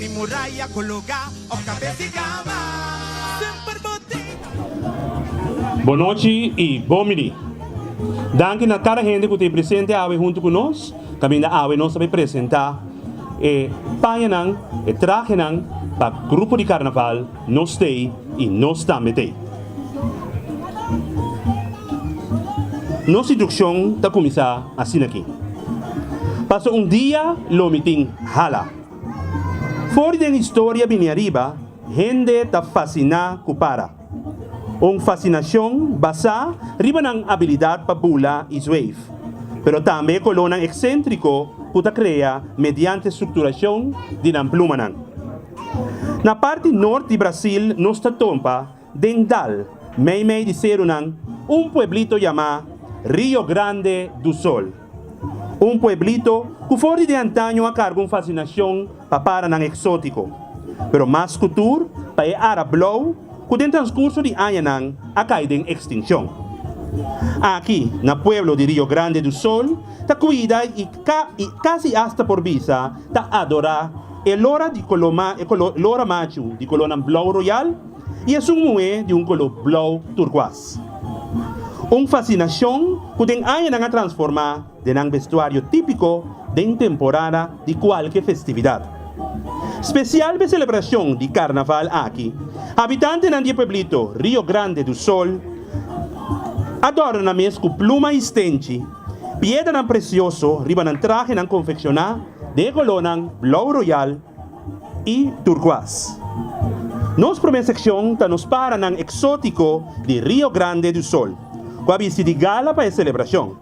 ni muralla kuluga o kabesigama. Sempre bote. Boa noite e bom mini. Danke na cada gente que te presente ave junto conosco. Kami na ave nós vai apresentar panha nang, traje nang, para grupo de carnaval, nós tem e nós também tem. Nossa introdução está começar assim aqui. Passou dia, lo meeting hala. Fora da história bem arriba, gente está fascinada com para. Fascinação basa riba ng habilidade para bula e wave. Pero também colonang excêntrico puta crea mediante estruturação de plumanan. Na parte norte de Brasil, nos tompa dendal, meio de ser pueblito chamado Rio Grande do Sul. Pueblito que fora de antaño a cargo fascinação para ng exótico. Pero mais cultura para arablow que den transcurso de años a cair em extinção. Aqui, na pueblo de Rio Grande do Sul, ta cuida e quase hasta por visa, ta adora lora de lora macho de color blau royal e a sumue de color blau turquoise. Fascinação que den años a transformar de vestuário típico de temporada de qualquer festividade. Especial de celebração de carnaval aqui, habitante ng pueblito Rio Grande do Sul adora na mes com pluma estente, piedra ng precioso, riba ng traje ng confeccionar de color ng blau royal e turquoise. Nos primeira seção ta nos para ng exótico de Rio Grande do Sul, com de gala para a celebração.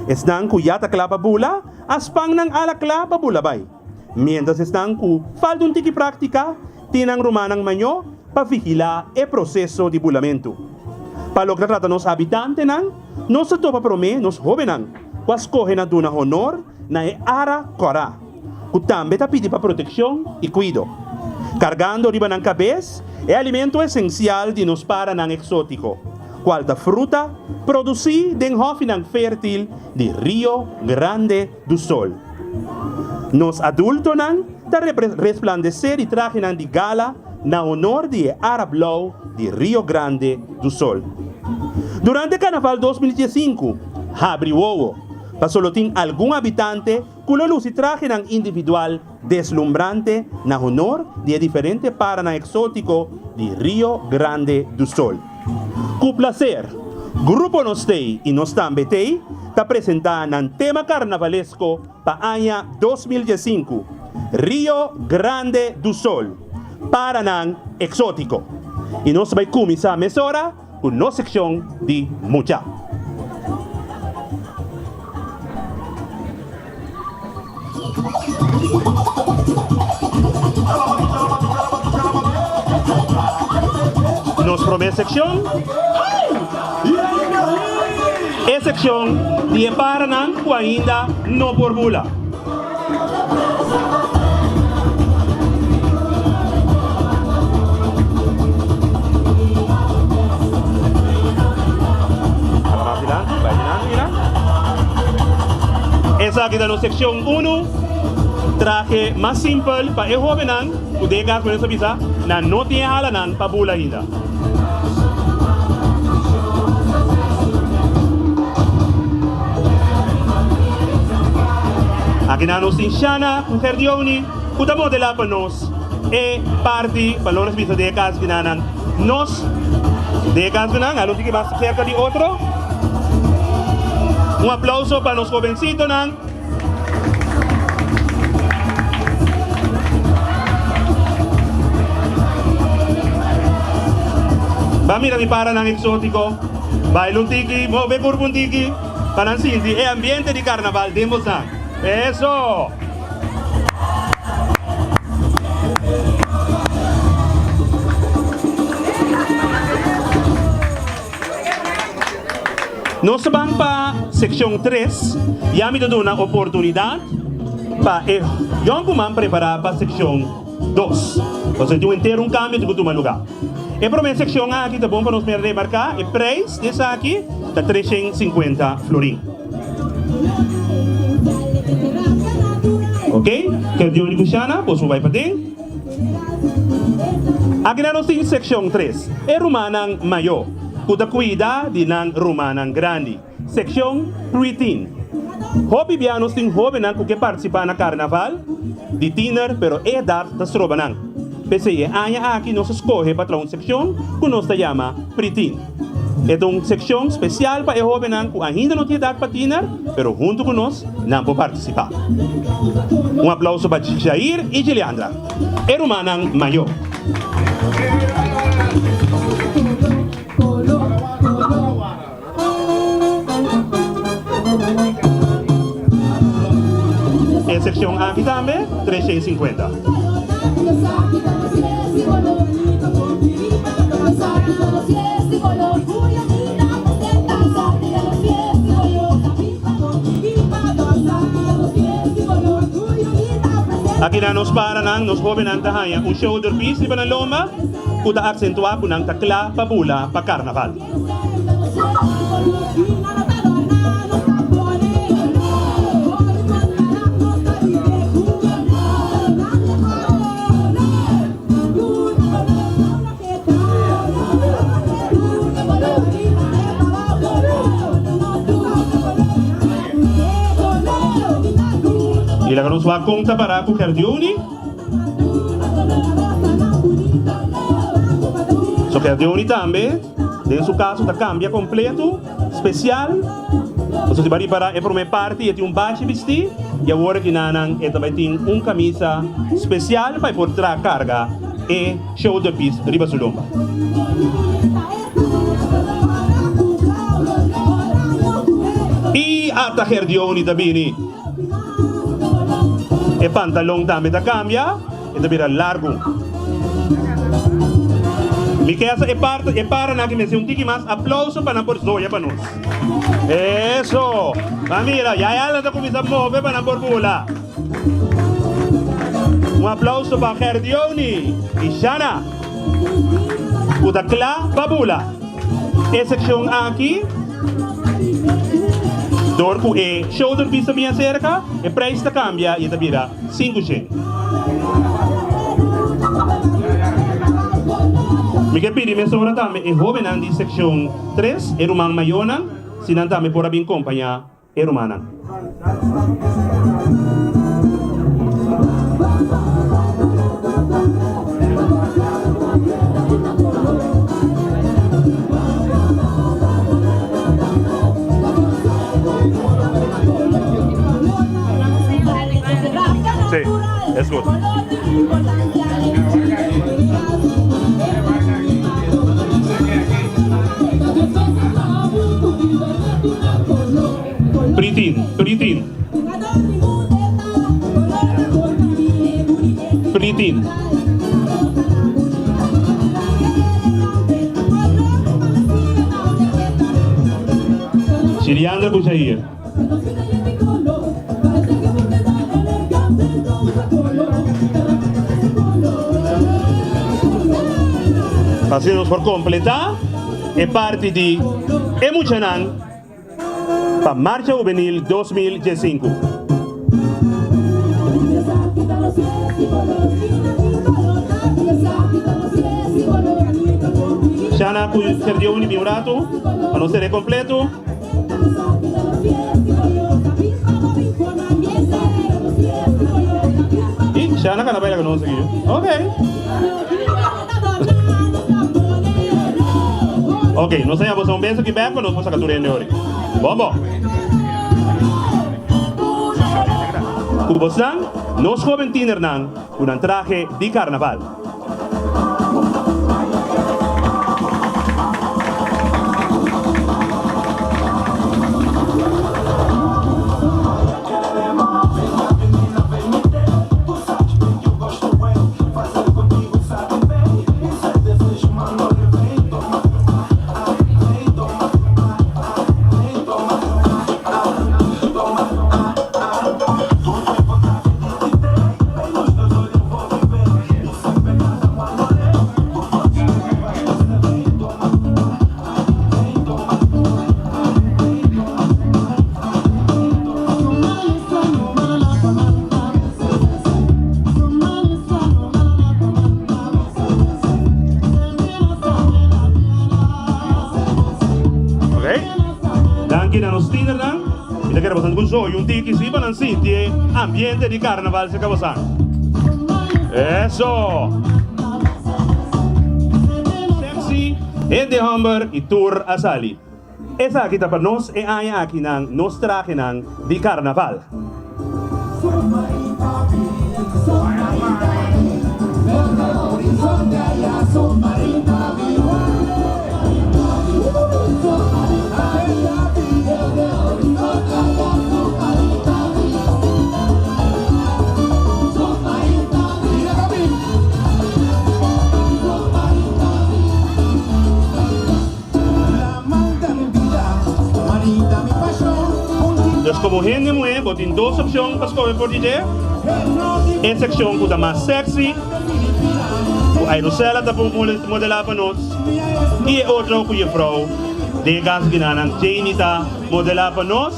Estão com yata klapa bula, aspang ng ala klapa bula bay. Mientras estão com falta tiki prática, tinang rumanang manyo para vigilar o processo de bulamento. Para lograr nos habitantes nos topa prome, nos jovenang, was coge na duna honor na ara cora. Que também ta pidi para proteção e cuido. Cargando riba ng cabez, alimento essencial de nos para ng exótico. Qual da fruta, produzi den hofi ng fértil de Rio Grande do Sul. Nos adultos ta resplandecer e traje de gala na honor de Arablow de Rio Grande do Sul. Durante Carnaval 2015, abriu pasolotin algum habitante culo luz e traje individual deslumbrante na honor de diferente para exótico de Rio Grande do Sul. Com placer, Grupo Nostei e Nos Também Tei está apresentando um tema carnavalesco para ano 2015, Rio Grande do Sul, para ng exótico. E nós vamos começar a mesora com nossa secção de mucha. Nossa primeira secção é a secção de para ng que ainda não borbula. Esa aqui da nossa secção 1, traje mais simples para o jovem que de gas com essa visa, não tem halanan para bula ainda. Aqui na nossa enxana, com Herdioni, que está modelado para nós, é parte para nós visa de gas que nós de gas que não, que mais cerca de outro. Aplauso para los jovencitos, ¿no? Va, mira mi para ng exótico. Baila un tiki, mueve curvo un tiki. Para el Cindy, es ambiente de carnaval, demos na. Eso. Nos vamos para sección 3, ya me dio una oportunidad para yo como preparar para sección 2. O sea, yo entero un cambio de tu lugar. A primeira secção aqui, tá bom para nos remarcar, o preço dessa aqui está 350 florim. Ok? Quer dizer, Luciana, posso vai para dentro? Aqui na nós temos seção 3, é Romanang Maior, kuda cuida de nang Romanang Grande. Seção preteen. Hobby bianos ting hobby nang que participa na carnaval, de tiner pero é edad das robanang. Pese anya aqui nós escolhe para uma seção que nós chama preteen. É uma seção especial para o jovem que ainda não tem idade para tiner, pero junto com nós não pode participar. Um aplauso para Jair e Giliandra. É Romanang Maior. Em seção aqui também, 350. Aqui na nos para nang nos jovem ang tahaya un shoulder piece di ba ng lomba kuda aksentua po ng takla pabula pa karnaval. Ilagay nos conta para ku Cardioni. So Cardioni também, em seu caso, tá cambia completo, especial. Você se vai para a primeira parte, tem baixo vestir, e agora que nanang, vai ter camisa especial para portar carga e shoulder piece riba sulomba. E ata Cardioni também. E pantalão também da cambia e também largo. Me quer essa e para na que me se tiki mais aplauso para por zoia para nós. Eso. Família, já ela tá começando a mover para por bula. Aplauso para Herdioni e Shana. Udakla babula. E seção aqui. Dorco e shoulder piece bem cerca, e preço da cambia e da vira 5 yen. Me que pedi me sobra também e jovem andi seção 3 e Romang Mayona, sinan também por abin companhia e Romana. Sí, es good. Preteen. Giliandra com Jair. Pasemos por completar e parte de Emuchanan para Marcha Juvenil 2015. Shana cu Sergioni Miurato, para não ser completo. E Shana que não vai não seguir. Ok. Ok, nós temos um beijo aqui bem, nós vamos capturar ele hoje. Vamos. Kubos nang, nos joven tiner nang, un traje de carnaval. Kina nos tineran, ila kaya basan kung so, yung tiki si Banan City, ambiente di carnaval sa kawasan. Eso! Sexy, Ede Humber, Itur Asali. Esa kita pa nos e aya aki ng nos trake ng di carnaval. Dus como gente muy, botin dos opciones para escoger por DJ. En sección que más sexy, o aerosela para modelar para nos, y otro cuya frau, de gas ginanan Janita modelar para nos.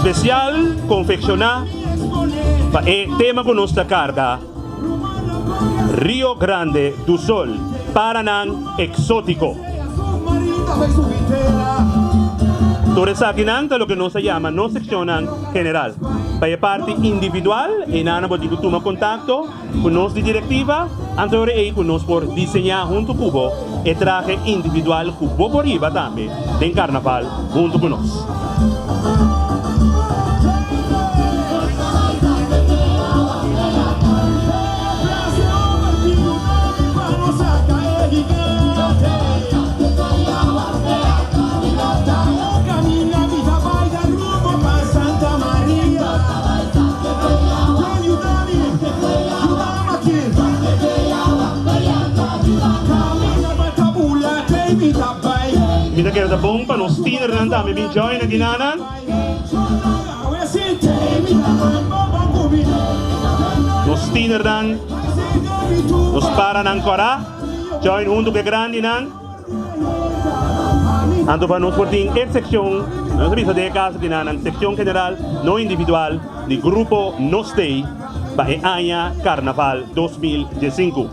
Especial confeccionar para el tema con nuestra carga Río Grande do Sol para nan exótico. Entonces aquí lo que no se llama no seccionan general. Para parte individual, en Ana Botico toma contacto con nos de directiva, anterior con nos por diseñar junto cubo el traje individual cubo por IVA también en carnaval junto con nos. Kita kaya da bom pa nos tiner nan dami bin join na ginanan. Nos tiner nan nos para nan kora join junto ke grande nan. Ando pa nos porting en sección, no se visa de casa ginanan sección general no individual di grupo No Stay pa e aña Carnaval 2015.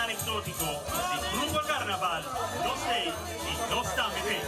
Exótico, di Grupo Carnaval, No Stay y No Stampe.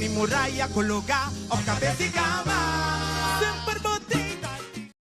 ni muralla coloca o cabeza y cama.